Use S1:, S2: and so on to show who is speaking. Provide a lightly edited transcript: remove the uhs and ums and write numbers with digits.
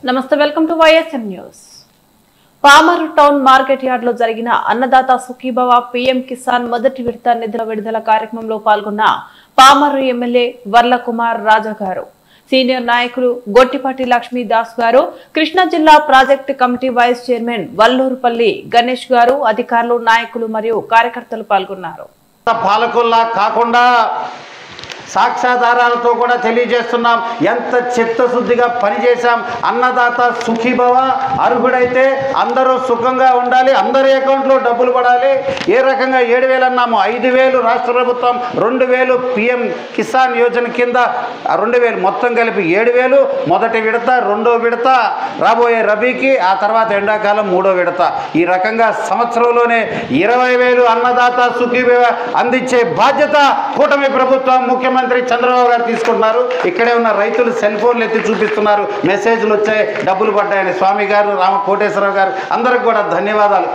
S1: నమస్తే welcome to YSM news. Pamarru town market yard లో జరిగిన అన్నదాత సుఖీభవ పీఎం కిసాన్ మొదటి విడత నిధుల విడుదల కార్యక్రమంలో పాల్గొన్న పామరు ఎమ్మెల్యే వర్లకుమార్ రాజా గారు, సీనియర్ నాయకులు గొట్టిపాటి లక్ష్మీదాస్ గారు, కృష్ణా జిల్లా project committee vice chairman Vallurupalli Ganesh గారు, అధికారులు, నాయకులు మరియు కార్యకర్తలు పాల్గొన్నారు.
S2: పాలకుల్లా కాకుండా సాక్ష్యాధారాలతో కూడా తెలియజేస్తున్నాం, ఎంత చిత్తశుద్ధిగా పనిచేశాం. అన్నదాత సుఖీభవ, అర్హుడైతే అందరూ సుఖంగా ఉండాలి, అందరి అకౌంట్లో డబ్బులు పడాలి. ఏ రకంగా 7,000 అన్నాము, 5,000 రాష్ట్ర ప్రభుత్వం, 2,000 పిఎం కిసాన్ యోజన కింద 2,000 మొత్తం కలిపి 7,000 మొదటి విడత, రెండో విడత రాబోయే రబీకి, ఆ తర్వాత ఎండాకాలం 3వ విడత. ఈ రకంగా సంవత్సరంలోనే 20,000 అన్నదాత సుఖీభవ అందించే బాధ్యత కూటమి ప్రభుత్వం, ముఖ్యమంత్రి చంద్రబాబు గారు తీసుకుంటున్నారు. ఇక్కడే ఉన్న రైతులు సెల్ ఫోన్లు ఎత్తి చూపిస్తున్నారు, మెసేజ్లు వచ్చాయి, డబ్బులు పడ్డాయని. స్వామి గారు, కోటేశ్వరరావు గారు అందరికి కూడా ధన్యవాదాలు.